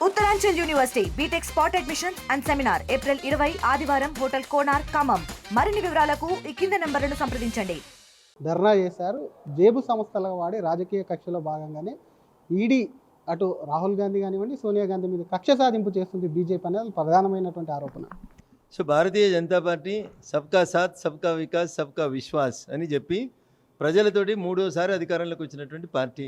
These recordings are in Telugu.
Uttaranchal university BTech spot admission and seminar April 20 ఆదివారం హోటల్ కోనార్ ఖమ్మం. మరిన్ని వివరాలకు ఈ కింద నెంబర్లను సంప్రదించండి. ధర్నా చేశారు. జేబు సంస్థలుగా వాడి రాజకీయ కక్షలో భాగంగానే ఈడీ అటు రాహుల్ గాంధీ కానివ్వండి, సోనియా గాంధీ మీద కక్ష సాధింపు చేస్తుంది బీజేపీ అనేది ప్రధానమైనటువంటి ఆరోపణ. సో భారతీయ జనతా పార్టీ సబ్కా సాత్ సబ్కా వికాస్ సబ్కా విశ్వాస్ అని చెప్పి ప్రజలతోటి మూడోసారి అధికారంలోకి వచ్చినటువంటి పార్టీ.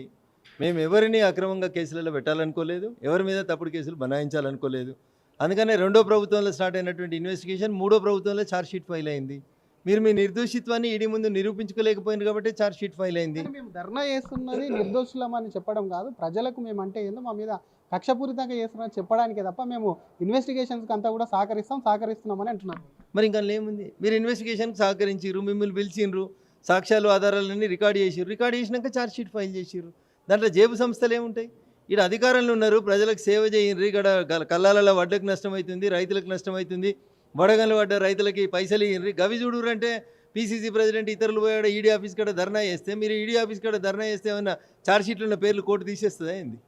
మేము ఎవరిని అక్రమంగా కేసులలో పెట్టాలనుకోలేదు, ఎవరి మీద తప్పుడు కేసులు బనాయించాలనుకోలేదు. అందుకనే రెండో ప్రభుత్వంలో స్టార్ట్ అయినటువంటి ఇన్వెస్టిగేషన్ మూడో ప్రభుత్వంలో ఛార్జ్షీట్ ఫైల్ అయింది. మీరు మీ నిర్దోషిత్వాన్ని ఈడీ ముందు నిరూపించుకోలేకపోయింది కాబట్టి ఛార్జ్షీట్ ఫైల్ అయింది. మేము ధర్నా చేస్తున్నది నిర్దోషులమని చెప్పడం కాదు, ప్రజలకు మేము అంటే ఏందో మా మీద కక్షపూరితంగా చేస్తున్నామని చెప్పడానికే తప్ప మేము ఇన్వెస్టిగేషన్స్కి అంతా కూడా సహకరిస్తున్నామని అంటున్నారు. మరి ఇంకా ఏముంది, మీరు ఇన్వెస్టిగేషన్కి సహకరించారు, మిమ్మల్ని పిలిచిండ్రు, సాక్ష్యాలు ఆధారాలన్నీ రికార్డ్ చేసినాక ఛార్జ్షీట్ ఫైల్ చేసిర్రు. దాంట్లో జేబు సంస్థలు ఏముంటాయి? ఇక్కడ అధికారంలో ఉన్నారు, ప్రజలకు సేవ చేయండి. ఇక్కడ కల్లాలలో వడ్లకు నష్టమవుతుంది, రైతులకు నష్టమవుతుంది, వడగండ్లు పడ్డ రైతులకి పైసలు ఇయ్యండి. గవి చూడురు అంటే పీసీసీ ప్రెసిడెంట్ ఇతరులు పోయాడు ఈడీ ఆఫీస్ కాడ ధర్నా చేస్తే, మీరు ఈడీ ఆఫీస్ కాడ ధర్నా చేస్తే ఏమన్నా ఛార్జ్షీట్లు ఉన్న పేర్లు కోర్టు తీసేస్తుందా ఏంది?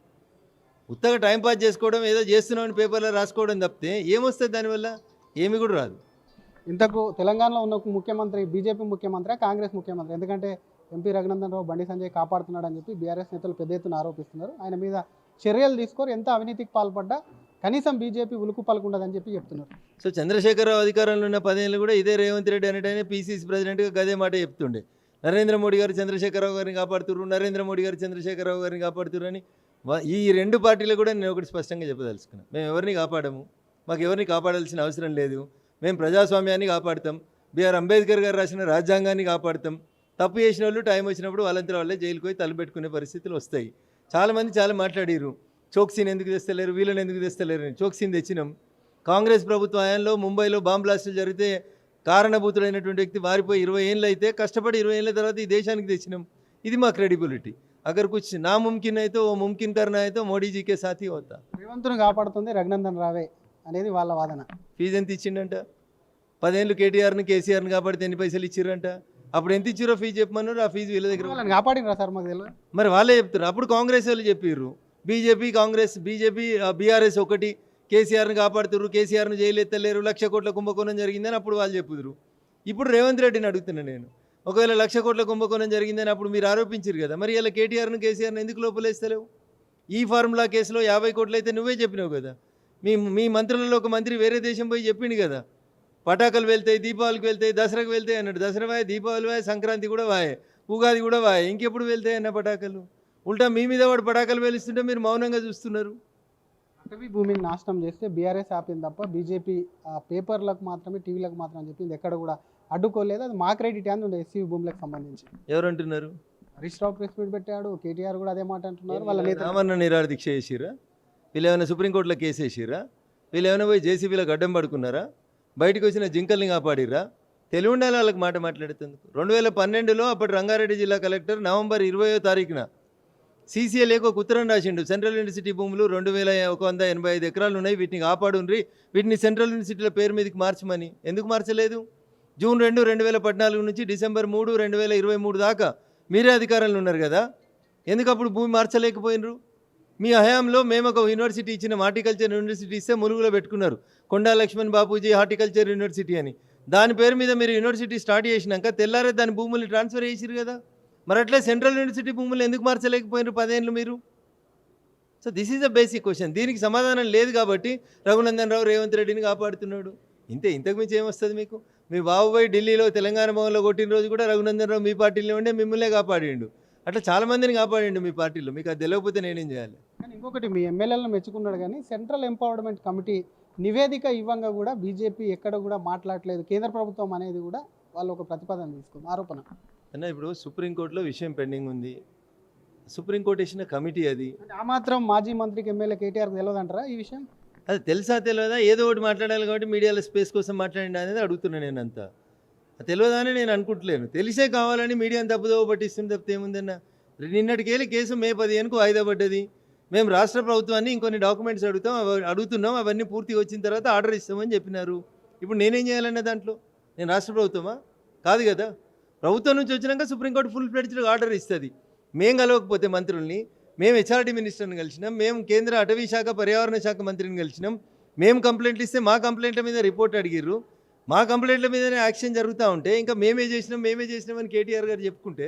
ఉత్తగా టైంపాస్ చేసుకోవడం, ఏదో చేస్తున్నామని పేపర్లో రాసుకోవడం తప్పితే ఏమొస్తుంది దానివల్ల? ఏమి కూడా రాదు. ఇంతకు తెలంగాణలో ఉన్న ముఖ్యమంత్రి బీజేపీ ముఖ్యమంత్రి, కాంగ్రెస్ ముఖ్యమంత్రి? ఎందుకంటే ఎంపీ రఘునందన్ రావు బండి సంజయ్ కాపాడుతున్నాడని చెప్పి బీఆర్ఎస్ నేతలు పెద్ద ఎత్తున ఆరోపిస్తున్నారు. ఆయన మీద చర్యలు తీసుకోరు, ఎంత అవినీతికి పాల్పడ్డా కనీసం బీజేపీ ఉలుకు పలుకుండదని చెప్పి చెప్తున్నారు. సో చంద్రశేఖరరావు అధికారంలో ఉన్న 10 ఏళ్ళు కూడా ఇదే రేవంత్ రెడ్డి అనేటైనా పీసీసీ ప్రెసిడెంట్గా గదే మాట చెప్తుండే. నరేంద్ర మోడీ గారు చంద్రశేఖరరావు గారిని కాపాడుతున్నారు, నరేంద్ర మోడీ గారు చంద్రశేఖరరావు గారిని కాపాడుతున్నారు అని ఈ రెండు పార్టీలు కూడా నేను ఒకటి స్పష్టంగా చెప్పదలుచుకున్నాను. మేము ఎవరిని కాపాడము, మాకు ఎవరిని కాపాడాల్సిన అవసరం లేదు. మేము ప్రజాస్వామ్యాన్ని కాపాడుతాం, బిఆర్ అంబేద్కర్ గారు రాసిన రాజ్యాంగాన్ని కాపాడుతాం. తప్పు చేసిన వాళ్ళు టైం వచ్చినప్పుడు వాళ్ళంతా వాళ్ళే జైలుకు పోయి తలపెట్టుకునే పరిస్థితులు వస్తాయి. చాలామంది చాలా మాట్లాడారు, చోక్సీని ఎందుకు తెస్తలేరు, వీళ్ళని ఎందుకు తెస్తలేరు అని. చోక్సీని తెచ్చినాం. కాంగ్రెస్ ప్రభుత్వ హయాంలో ముంబైలో బాంబ్ బ్లాస్టులు జరిగితే కారణభూతుడైనటువంటి వ్యక్తి వారిపోయి 20 ఏళ్ళు అయితే కష్టపడి 20 ఏళ్ళ తర్వాత ఈ దేశానికి తెచ్చినాం. ఇది మా క్రెడిబిలిటీ. అగర్ కుచ్ నా ముమ్కిన్ అయితే ఓ ముమ్కిన్ కర్నా అయితే మోడీజీకే సాథీ అవుతా. రేవంత్ను కాపాడుతుంది రఘునందన్ రావే అనేది వాళ్ళ వాదన. ఫీజు ఎంత ఇచ్చిండంట? 10 ఏళ్ళు కేటీఆర్ని కేసీఆర్ని కాపాడితే ఎన్ని పైసలు ఇచ్చిర్రంట? అప్పుడు ఎంత ఇచ్చిరో ఫీజు చెప్పమన్నారు. ఆ ఫీజు వీళ్ళ దగ్గర వాళ్ళని కాపాడినరా సార్? మాకు తెలియదు. మరి వాళ్ళే చెప్తారు. అప్పుడు కాంగ్రెస్ వాళ్ళు చెప్పిర్రు, బీజేపీ బీఆర్ఎస్ ఒకటి కేసీఆర్ని కాపాడుతుర్రు, కేసీఆర్ని జైలు ఎత్తలేరు, 1,00,000 కోట్ల కుంభకోణం జరిగిందని అప్పుడు వాళ్ళు చెప్పుదురు. ఇప్పుడు రేవంత్ రెడ్డిని అడుగుతున్నా నేను, ఒకవేళ 1,00,000 కోట్ల కుంభకోణం జరిగిందని అప్పుడు మీరు ఆరోపించారు కదా, మరి ఇలా కేటీఆర్ని కేసీఆర్ని ఎందుకు లోపలేస్తలేవు? ఈ ఫార్ములా కేసులో 50 కోట్లు అయితే నువ్వే చెప్పినావు కదా. మీ మంత్రులలో ఒక మంత్రి వేరే దేశం పోయి చెప్పిండు కదా, పటాకులు వెళ్తాయి, దీపావళికి వెళ్తాయి, దసరాకు వెళ్తాయి అన్నాడు. దసరా వాయే, దీపావళి వాయే, సంక్రాంతి కూడా వాయే, ఉగాది కూడా వాయే, ఇంకెప్పుడు వెళ్తాయి అన్న పటాకులు? ఉల్టా మీ మీద వాడు పటాకులు వెలుస్తుంటే మీరు మౌనంగా చూస్తున్నారు. అటవీ భూమిని నాశనం చేస్తే బీఆర్ఎస్ ఆపింది తప్ప బీజేపీ పేపర్లకు మాత్రమే, టీవీలకు మాత్రమే చెప్పింది, ఎక్కడ కూడా అడ్డుకోలేదు. అది మా క్రెడిట్ అని ఉండే ఎస్సీ భూములకు సంబంధించి. ఎవరంటున్నారు? హరీష్ రావు ప్రెస్ మీట్ పెట్టాడు, కేటీఆర్ కూడా అదే మాట అంటున్నారు. వాళ్ళ నేత రామన్న నిరాహార దీక్ష చేసిరా? వీళ్ళు ఏమైనా సుప్రీంకోర్టులో కేసు వేసిరా? వీళ్ళు ఏమైనా పోయి జేసీబీలకు అడ్డం పడుకున్నారా? బయటకు వచ్చిన జింకల్ని కాపాడిరా? తెలివి ఉండాలి వాళ్ళకి మాట మాట్లాడుతుందుకు. 2012లో అప్పటి రంగారెడ్డి జిల్లా కలెక్టర్ నవంబర్ 20వ తారీఖున సీసీఎల్ఏకి ఒక ఉత్తరం రాసిండు. సెంట్రల్ యూనివర్సిటీ భూములు 2185 ఎకరాలు ఉన్నాయి, వీటిని కాపాడుండ్రి, వీటిని సెంట్రల్ యూనివర్సిటీల పేరు మీదకి మార్చమని. ఎందుకు మార్చలేదు? జూన్ 2, 2014 నుంచి డిసెంబర్ 3, 2023 దాకా మీరే అధికారంలో ఉన్నారు కదా, ఎందుకు అప్పుడు భూమి మార్చలేకపోయినరు? మీ హయాంలో మేము ఒక యూనివర్సిటీ ఇచ్చిన, హార్టికల్చర్ యూనివర్సిటీ ఇస్తే ములుగులో పెట్టుకున్నారు, కొండా లక్ష్మణ్ బాపూజీ హార్టికల్చర్ యూనివర్సిటీ అని. దాని పేరు మీద మీరు యూనివర్సిటీ స్టార్ట్ చేసినాక తెల్లారే దాని భూముల్ని ట్రాన్స్ఫర్ చేసిరు కదా, మరి అట్లే సెంట్రల్ యూనివర్సిటీ భూములు ఎందుకు మార్చలేకపోయినారు 10 ఏళ్ళు మీరు? So this is the basic question. దీనికి సమాధానం లేదు కాబట్టి రఘునందన్ రావు రేవంత్ రెడ్డిని కాపాడుతున్నాడు. ఇంతకు మించి ఏమొస్తుంది మీకు? మీ బాబుబాయి ఢిల్లీలో తెలంగాణ భవన్లో కొట్టిన రోజు కూడా రఘునందన్ రావు మీ పార్టీలో ఉండే మిమ్మల్నే కాపాడిండు. అట్లా చాలామందిని కాపాడిండు మీ పార్టీలో. మీకు అది తెలియకపోతే నేనేం చేయాలి? కానీ ఇంకొకటి, మీ ఎమ్మెల్యేలను మెచ్చుకున్నాడు కానీ సెంట్రల్ ఎంపవర్మెంట్ కమిటీ నివేదిక ఇవ్వంగా కూడా బీజేపీ ఎక్కడ కూడా మాట్లాడలేదు. కేంద్ర ప్రభుత్వం అనేది కూడా వాళ్ళు ఒక ప్రతిపాదన తీసుకుంది, ఆరోపణ. అన్న ఇప్పుడు సుప్రీంకోర్టులో విషయం పెండింగ్ ఉంది, సుప్రీంకోర్టు వేసిన కమిటీ అది. ఆ మాత్రం మాజీ మంత్రికి ఎమ్మెల్యే కేటీఆర్కి తెలియదంటారా ఈ విషయం? అది తెలుసా తెలియదా? ఏదో ఒకటి మాట్లాడాలి కాబట్టి మీడియాలో స్పేస్ కోసం మాట్లాడండి అనేది అడుగుతున్నాను నేను. అంతా తెలియదా అని నేను అనుకుంటలేను. తెలిసే కావాలని మీడియాని తప్పుదోవ పట్టిస్తుంది తప్పితే ఏముందన్న. నిన్నటికెళ్ళి కేసు మే 15కు వాయిదా పడ్డది. మేము రాష్ట్ర ప్రభుత్వాన్ని ఇంకొన్ని డాక్యుమెంట్స్ అడుగుతున్నాం, అవన్నీ పూర్తిగా వచ్చిన తర్వాత ఆర్డర్ ఇస్తామని చెప్పినారు. ఇప్పుడు నేనేం చేయాలన్న దాంట్లో? నేను రాష్ట్ర ప్రభుత్వమా? కాదు కదా. ప్రభుత్వం నుంచి వచ్చినాక సుప్రీంకోర్టు ఫుల్ ఫ్లెడ్జ్డ్గా ఆర్డర్ ఇస్తుంది. మేము కలవకపోతే మంత్రుల్ని, మేము హెచ్ఆర్డీ మినిస్టర్ని కలిసినాం, మేము కేంద్ర అటవీ శాఖ పర్యావరణ శాఖ మంత్రిని కలిసినాం, మేము కంప్లైంట్లు ఇస్తే మా కంప్లైంట్ల మీద రిపోర్ట్ అడిగిర్రు, మా కంప్లైంట్ల మీదనే యాక్షన్ జరుగుతూ ఉంటే ఇంకా మేమే చేసినామని కేటీఆర్ గారు చెప్పుకుంటే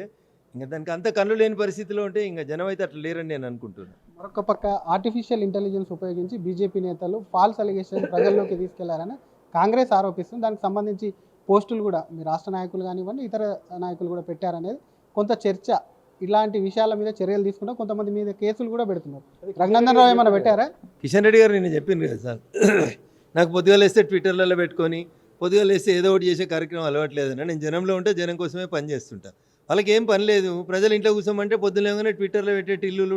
ఇంకా దానికి అంత కళ్ళు లేని పరిస్థితిలో ఉంటే ఇంకా జనం అయితే అట్లా లేరని నేను అనుకుంటున్నాను. మరొక పక్క ఆర్టిఫిషియల్ ఇంటెలిజెన్స్ ఉపయోగించి బీజేపీ నేతలు ఫాల్స్ అలిగేషన్ ప్రజల్లోకి తీసుకెళ్లారని కాంగ్రెస్ ఆరోపిస్తుంది. దానికి సంబంధించి పోస్టులు కూడా మీ రాష్ట్ర నాయకులు కానివ్వండి ఇతర నాయకులు కూడా పెట్టారనేది కొంత చర్చ. ఇలాంటి విషయాల మీద చర్యలు తీసుకుంటా కొంతమంది మీద కేసులు కూడా పెడుతున్నారు. రఘునందన్ రావు ఏమైనా పెట్టారా? కిషన్ రెడ్డి గారు నేను చెప్పింది కదా సార్, నాకు పొద్దుగాలు వేస్తే ట్విట్టర్లలో పెట్టుకొని పొద్దుగాలు వేస్తే ఏదో ఒకటి చేసే కార్యక్రమం అలవాట్లేదన్నా. నేను జనంలో ఉంటే జనం కోసమే పని చేస్తుంటా. వాళ్ళకి ఏం పని లేదు, ప్రజలు ఇంట్లో కూర్చోమంటే పొద్దులేగానే ట్విట్టర్లో పెట్టే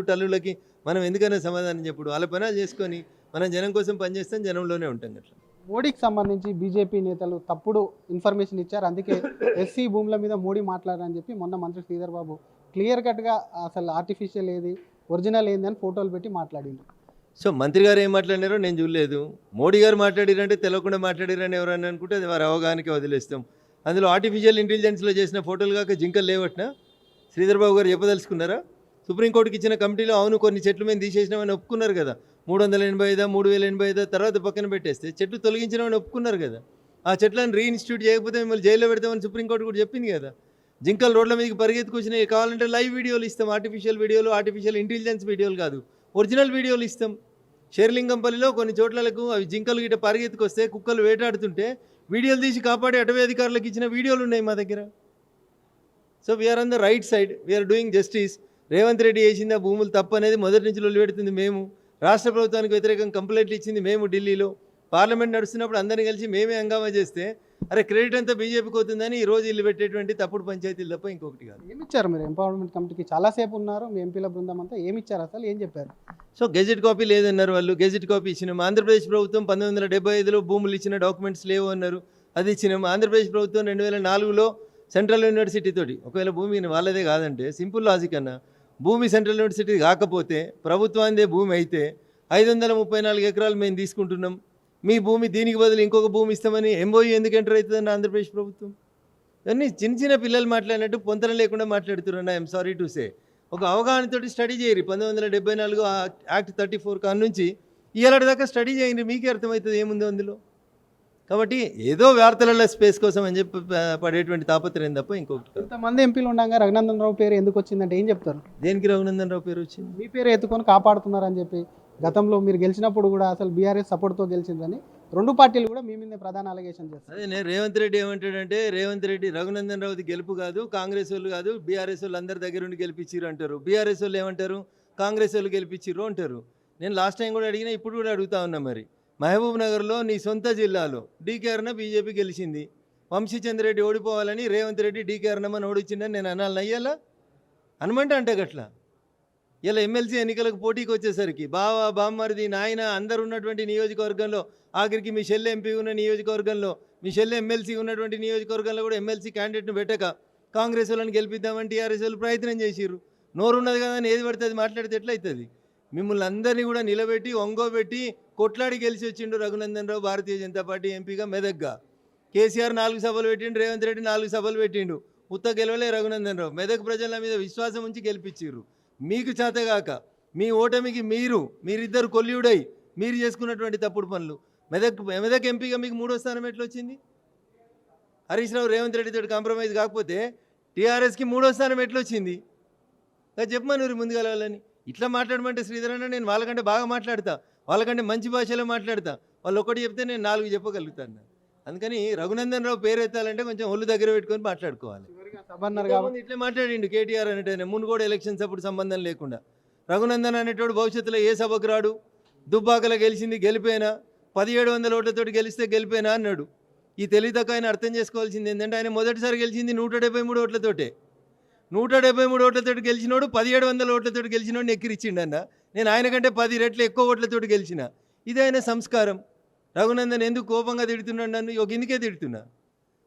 టల్లులకి మనం ఎందుకైనా సమాధానం చెప్పుడు. వాళ్ళ పని చేసుకొని మనం జనం కోసం పనిచేస్తాం, జనంలోనే ఉంటాం. అట్లా మోడీకి సంబంధించి బీజేపీ నేతలు తప్పుడు ఇన్ఫర్మేషన్ ఇచ్చారు, అందుకే ఎస్సీ భూముల మీద మోడీ మాట్లాడారని చెప్పి మొన్న మంత్రి శ్రీధర్ బాబు క్లియర్ కట్గా అసలు ఆర్టిఫిషియల్ ఏది ఒరిజినల్ ఏంది అని ఫోటోలు పెట్టి మాట్లాడింది. సో మంత్రి గారు ఏం మాట్లాడినారో నేను చూడలేదు. మోడీ గారు మాట్లాడిరంటే తెలియకుండా మాట్లాడిరని ఎవరైనా అనుకుంటే అది వారి అవగాహనకి వదిలేస్తాం. అందులో ఆర్టిఫిషియల్ ఇంటెలిజెన్స్లో చేసిన ఫోటోలు కాక జింకలు లేవట్నా శ్రీధర్ బాబు గారు చెప్పదలుచుకున్నారా? సుప్రీంకోర్టుకి ఇచ్చిన కమిటీలో అవును కొన్ని చెట్లు మేము తీసేసినామని ఒప్పుకున్నారు కదా, 385 3085 తర్వాత పక్కన పెట్టేస్తే చెట్లు తొలగించినామని ఒప్పుకున్నారు కదా. ఆ చెట్లను రీఇన్స్టిట్యూట్ చేయకపోతే మిమ్మల్ని జైల్లో పెడతామని సుప్రీంకోర్టు కూడా చెప్పింది కదా. జింకలు రోడ్ల మీదకి పరిగెత్తుకొచ్చినాయి, కావాలంటే లైవ్ వీడియోలు ఇస్తాం, ఆర్టిఫిషియల్ వీడియోలు, ఆర్టిఫిషియల్ ఇంటెలిజెన్స్ వీడియోలు కాదు, ఒరిజినల్ వీడియోలు ఇస్తాం. షేర్లింగంపల్లిలో కొన్ని చోట్లకు అవి జింకలు గిట్ట పరిగెత్తుకొస్తే కుక్కలు వేటాడుతుంటే వీడియోలు తీసి కాపాడి అటవీ అధికారులకు ఇచ్చిన వీడియోలు ఉన్నాయి మా దగ్గర. So we're on the right side, we're doing justice. Revanth Reddy చేసింది ఆ భూములు తప్పు అనేది మొదటి నుంచి లొల్లిపెడుతుంది మేము. రాష్ట్ర ప్రభుత్వానికి వ్యతిరేకంగా కంప్లైంట్లు ఇచ్చింది మేము. ఢిల్లీలో పార్లమెంట్ నడుస్తున్నప్పుడు అందరినీ కలిసి మేమే హంగామా చేస్తే అరే క్రెడిట్ అంతా బీజేపీకి అవుతుందని ఈ రోజు ఇల్లు పెట్టేటువంటి తప్పుడు పంచాయతీలు తప్ప ఇంకొకటి కాదు. ఏమి ఇచ్చారు మీరు ఎంపవర్మెంట్ కమిటీకి? చాలాసేపు ఉన్నారు మీ ఎంపీల బృందం అంతా, ఏమి ఇచ్చారు అసలు, ఏం చెప్పారు? సో గెజెట్ కాపీ లేదన్నారు వాళ్ళు, గెజెట్ కాపీ ఇచ్చినాం. ఆంధ్రప్రదేశ్ ప్రభుత్వం 1975లో భూములు ఇచ్చిన డాక్యుమెంట్స్ లేవు అన్నారు, అది ఇచ్చినాం. ఆంధ్రప్రదేశ్ ప్రభుత్వం 2004లో సెంట్రల్ యూనివర్సిటీ తోటి, ఒకవేళ భూమి వాళ్ళదే కాదంటే సింపుల్ లాజిక్ అన్న, భూమి సెంట్రల్ యూనివర్సిటీ కాకపోతే ప్రభుత్వానిదే భూమి అయితే 534 ఎకరాలు మేము తీసుకుంటున్నాం, మీ భూమి దీనికి బదులు ఇంకొక భూమి ఇస్తామని ఎంఓయూ ఎందుకు ఎంటర్ అవుతుందండి ఆంధ్రప్రదేశ్ ప్రభుత్వం? ఇవన్నీ చిన్న చిన్న పిల్లలు మాట్లాడినట్టు పొంతన లేకుండా మాట్లాడుతున్నారు. I'm sorry to say. ఒక అవగాహనతోటి స్టడీ చేయరు. 1974 యాక్ట్ 34 కాడ నుంచి ఇవాళ దాకా స్టడీ చేయండి, మీకే అర్థమవుతుంది ఏముందో అందులో. కాబట్టి ఏదో వార్తలలో స్పేస్ కోసం అని చెప్పి పడేటువంటి తాపత్రయం తప్ప ఇంకొకటి. ఇంతమంది ఎంపీలు ఉండగా రఘునందన్ రావు పేరు ఎందుకు వచ్చిందంటే ఏం చెప్తారు? దేనికి రఘునందన్ రావు పేరు వచ్చింది? మీ పేరు ఎత్తుకొని కాపాడుతున్నారని చెప్పి గతంలో మీరు గెలిచినప్పుడు కూడా అసలు బీఆర్ఎస్ సపోర్ట్తో గెలిచిందని రెండు పార్టీలు కూడా మీ మీద ప్రధాన అలిగేషన్ చేస్తారు. అదే నేను రేవంత్ రెడ్డి ఏమంటాడంటే, రేవంత్ రెడ్డి రఘునందన్ రావుది గెలుపు కాదు, కాంగ్రెస్ వాళ్ళు కాదు, బీఆర్ఎస్ వాళ్ళు అందరి దగ్గర ఉండి గెలిపించారు అంటారు. బీఆర్ఎస్ వాళ్ళు ఏమంటారు, కాంగ్రెస్ వాళ్ళు గెలిపించారు అంటారు. నేను లాస్ట్ టైం కూడా అడిగినా, ఇప్పుడు కూడా అడుగుతా ఉన్నా. మరి మహబూబ్ నగర్లో నీ సొంత జిల్లాలో డీకే అరుణ బీజేపీ గెలిచింది, వంశీచంద్రెడ్డి ఓడిపోవాలని రేవంత్ రెడ్డి డీకే అరుణమని ఓడిచ్చిందని నేను అనాలని అయ్యాలా? అనమంటే అంటే గట్లా. ఇలా ఎమ్మెల్సీ ఎన్నికలకు పోటీకి వచ్చేసరికి బావ బామ్మరిది నాయన అందరు ఉన్నటువంటి నియోజకవర్గంలో, ఆఖరికి మీ చెల్లె ఎంపీ ఉన్న నియోజకవర్గంలో, మీ చెల్లె ఎమ్మెల్సీ ఉన్నటువంటి నియోజకవర్గంలో కూడా ఎమ్మెల్సీ క్యాండిడేట్ను పెట్టక కాంగ్రెస్ వాళ్ళని గెలిపిద్దామని టీఆర్ఎస్ వాళ్ళు ప్రయత్నం చేసిర్రు. నోరు ఉన్నది కదా అని ఏది పడితే అది మాట్లాడితే ఎట్లయితుంది? మిమ్మల్ని అందరినీ కూడా నిలబెట్టి ఒంగోబెట్టి కొట్లాడి గెలిచి వచ్చిండు రఘునందన్ రావు భారతీయ జనతా పార్టీ ఎంపీగా మెదక్గా. కేసీఆర్ 4 సభలు పెట్టిండు, రేవంత్ రెడ్డి 4 సభలు పెట్టిండు, ఉత్త గెలవలే రఘునందన్ రావు. మెదక్ ప్రజల మీద విశ్వాసం ఉంచి గెలిపించారు. మీకు చేతగాక మీ ఓటమికి మీరిద్దరు కొల్లియుడై మీరు చేసుకున్నటువంటి తప్పుడు పనులు. మెదక్ ఎంపీగా మీకు 3వ స్థానం ఎట్లా వచ్చింది? హరీష్ రావు రేవంత్ రెడ్డితో కాంప్రమైజ్ కాకపోతే టీఆర్ఎస్కి 3వ స్థానం ఎట్లా వచ్చింది? చెప్పమని ముందుకెళ్ళాలని. ఇట్లా మాట్లాడమంటే శ్రీధర్ అన్న నేను వాళ్ళకంటే బాగా మాట్లాడతా, వాళ్ళకంటే మంచి భాషలో మాట్లాడతా. వాళ్ళు ఒకటి చెప్తే నేను 4 చెప్పగలుగుతాను. అందుకని రఘునందన్ రావు పేరు ఎత్తాలంటే కొంచెం ఒళ్ళు దగ్గర పెట్టుకొని మాట్లాడుకోవాలి. ఇట్లా మాట్లాడిండు కేటీఆర్ అనేటైనా మునుగోడు ఎలక్షన్స్ అప్పుడు సంబంధం లేకుండా. రఘునందన్ అనేటోడు భవిష్యత్తులో ఏ సభకు రాడు, దుబ్బాకలో గెలిచింది గెలిపోయినా, 1700 ఓట్లతోటి గెలిస్తే గెలిపోయినా అన్నాడు. ఈ తెలివితక్క ఆయన అర్థం చేసుకోవాల్సింది ఏంటంటే, ఆయన మొదటిసారి గెలిచింది 173 ఓట్లతోటే. 173 ఓట్లతోటి గెలిచినోడు 1700 ఓట్లతోటి గెలిచినోడిని ఎక్కిరిచ్చిండన్న. నేను ఆయన కంటే 10 రెట్లు ఎక్కువ ఓట్లతోటి గెలిచిన. ఇది ఆయన సంస్కారం. రఘునందన్ ఎందుకు కోపంగా తిడుతున్నాడు నన్ను? ఒక ఇందుకే తిడుతున్నా.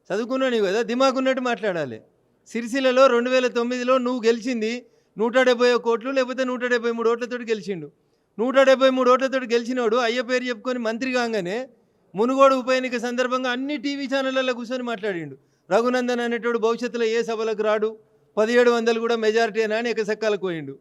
చదువుకున్నాను కదా, దిమాకున్నట్టు మాట్లాడాలి. సిరిసిల్లలో 2009లో నువ్వు గెలిచింది 171 కోట్లు లేకపోతే 173 ఓట్లతోటి గెలిచిండు. 173 ఓట్లతోటి గెలిచినోడు అయ్య పేరు చెప్పుకొని మంత్రి కాగానే మునుగోడు ఉప ఎన్నిక సందర్భంగా అన్ని టీవీ ఛానళ్ళల్లో కూర్చొని మాట్లాడిండు. రఘునందన్ అనేటోడు భవిష్యత్తులో ఏ సభలకు రాడు, 1700 కూడా మెజారిటీ అని ఎకసెక్కాలకు పోయిండు.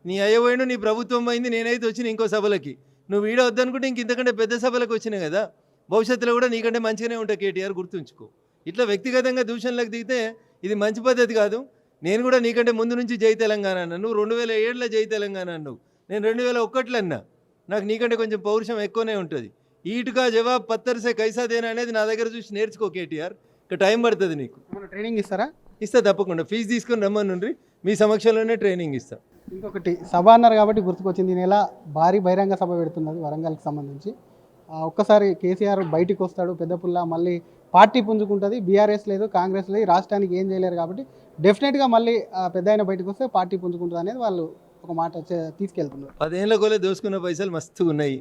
నీ అయ్య పోయిండు, నీ ప్రభుత్వం పోయింది, నేనైతే వచ్చిన ఇంకో సభలకి. నువ్వు వీడ వద్దనుకుంటే ఇంతకంటే పెద్ద సభలకు వచ్చినాయి కదా. భవిష్యత్తులో కూడా నీకంటే మంచిగానే ఉంటా కేటీఆర్, గుర్తుంచుకో. ఇట్లా వ్యక్తిగతంగా దూషణలకు దిగితే ఇది మంచి పద్ధతి కాదు. నేను కూడా నీకంటే ముందు నుంచి జై తెలంగాణ అన్నా. నువ్వు 2007లో జై తెలంగాణ అన్నావు, నేను 2001లో అన్నా. నాకు నీకంటే కొంచెం పౌరుషం ఎక్కువనే ఉంటుంది. ఈటుగా జవాబ్ పత్తర్సే కైసాదేనా అనేది నా దగ్గర చూసి నేర్చుకో కేటీఆర్. ఇక టైం పడుతుంది నీకు. ట్రైనింగ్ ఇస్తారా? ఇస్తా తప్పకుండా. ఫీజు తీసుకొని రమ్మనుండ్రి, మీ సమక్షంలోనే ట్రైనింగ్ ఇస్తా. ఇంకొకటి సభ అన్నారు కాబట్టి గుర్తుకొచ్చింది. ఈ నెల భారీ బహిరంగ సభ పెడుతున్నది వరంగల్కి సంబంధించి. ఒక్కసారి కేసీఆర్ బయటికి వస్తాడు పెద్దపుల్ల, మళ్ళీ పార్టీ పుంజుకుంటుంది. బీఆర్ఎస్ లేదు, కాంగ్రెస్ లేదు, రాష్ట్రానికి ఏం చేయలేరు కాబట్టి డెఫినెట్గా మళ్ళీ పెద్ద ఆయన బయటకు వస్తే పార్టీ పుంజుకుంటుంది అనేది వాళ్ళు ఒక మాట తీసుకెళ్తున్నారు. 10 ఏళ్ళ కోలే దోసుకున్న పైసలు మస్తుగా ఉన్నాయి.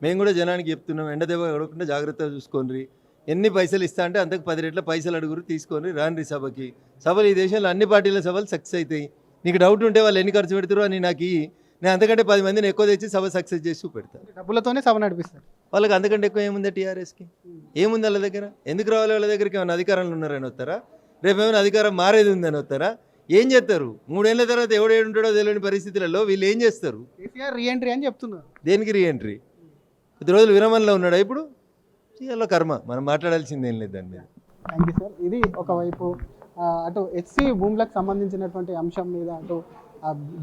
మేము కూడా జనానికి చెప్తున్నాం, ఎండ దెబ్బ అడగకుండా జాగ్రత్తగా చూసుకోండి. ఎన్ని పైసలు ఇస్తా అంటే అంతకు 10 రెట్ల పైసలు అడుగురు, తీసుకొని రాండి సభకి. సభలు ఈ దేశంలో అన్ని పార్టీల సభలు సక్సెస్ అవుతాయి. నీకు డౌట్ ఉంటే వాళ్ళు ఎన్ని ఖర్చు పెడతారో అని నాకు నేను అంతకంటే 10 మందిని ఎక్కువ తెచ్చి సభ సక్సెస్ చేసి చూపెడతాను. డబ్బులతోనే సభ నడిపిస్తారు. వాళ్ళకి అంతకంటే ఎక్కువ ఏముందా టీఆర్ఎస్కి? ఏముంది వాళ్ళ దగ్గర? ఎందుకు రావాలి? వాళ్ళ దగ్గరికి ఏమైనా అధికారంలో ఉన్నారని వస్తారా? రేపు ఏమైనా అధికారం మారేది ఉందని వస్తారా? ఏం చేస్తారు? 3 ఏళ్ళ తర్వాత ఎవడేడు ఉంటాడో తెలియని పరిస్థితులలో వీళ్ళు ఏం చేస్తారు? కేసీఆర్ రీఎంట్రీ అని చెప్తున్నారు. దేనికి రీఎంట్రీ? 10 రోజులు విరమణలో ఉన్నాడా ఇప్పుడు? చేయాలో కర్మ, మనం మాట్లాడాల్సింది ఏం లేదు దాని మీద. Thank you sir. ఇది ఒకవైపు అటు ఎస్సీ భూములకు సంబంధించినటువంటి అంశం మీద అటు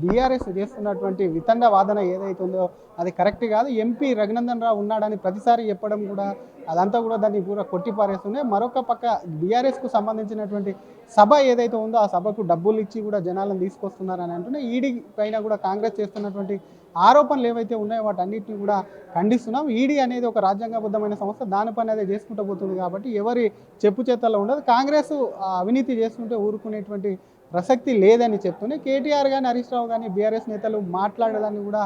బీఆర్ఎస్ చేస్తున్నటువంటి వితండ వాదన ఏదైతే ఉందో అది కరెక్ట్ కాదు. ఎంపీ రఘునందన్ రావు ఉన్నాడని ప్రతిసారి చెప్పడం కూడా అదంతా కూడా దాన్ని పూరా కొట్టిపారేస్తుంది. మరొక పక్క బీఆర్ఎస్కు సంబంధించినటువంటి సభ ఏదైతే ఉందో ఆ సభకు డబ్బులు ఇచ్చి కూడా జనాలను తీసుకొస్తున్నారని అంటున్నాయి. ఈడీ పైన కూడా కాంగ్రెస్ చేస్తున్నటువంటి ఆరోపణలు ఏవైతే ఉన్నాయో వాటన్నిటిని కూడా ఖండిస్తున్నాం. ఈడీ అనేది ఒక రాజ్యాంగబద్ధమైన సంస్థ, దానిపైన అదే చేసుకుంటూ పోతుంది కాబట్టి ఎవరి చెప్పు చేతల్లో ఉండదు. కాంగ్రెస్ అవినీతి చేస్తుంటే ఊరుకునేటువంటి ప్రసక్తి లేదని చెప్తూనే కేటీఆర్ కానీ హరీష్ రావు కానీ బీఆర్ఎస్ నేతలు మాట్లాడేదాన్ని కూడా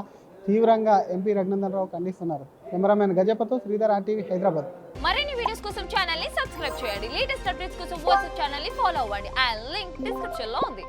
తీవ్రంగా ఎంపీ రఘునందన్ రావు ఖండిస్తున్నారు. కెమెరామెన్ గజపతో శ్రీధర్, RTV, హైదరాబాద్. మరిన్ని వీడియోస్ కోసం ఛానల్ ని సబ్స్క్రైబ్ చేయండి. లేటెస్ట్ అప్డేట్స్ కోసం వాట్సాప్ ఛానల్ ని ఫాలో అవ్వండి. ఆ లింక్ డిస్క్రిప్షన్ లో ఉంది.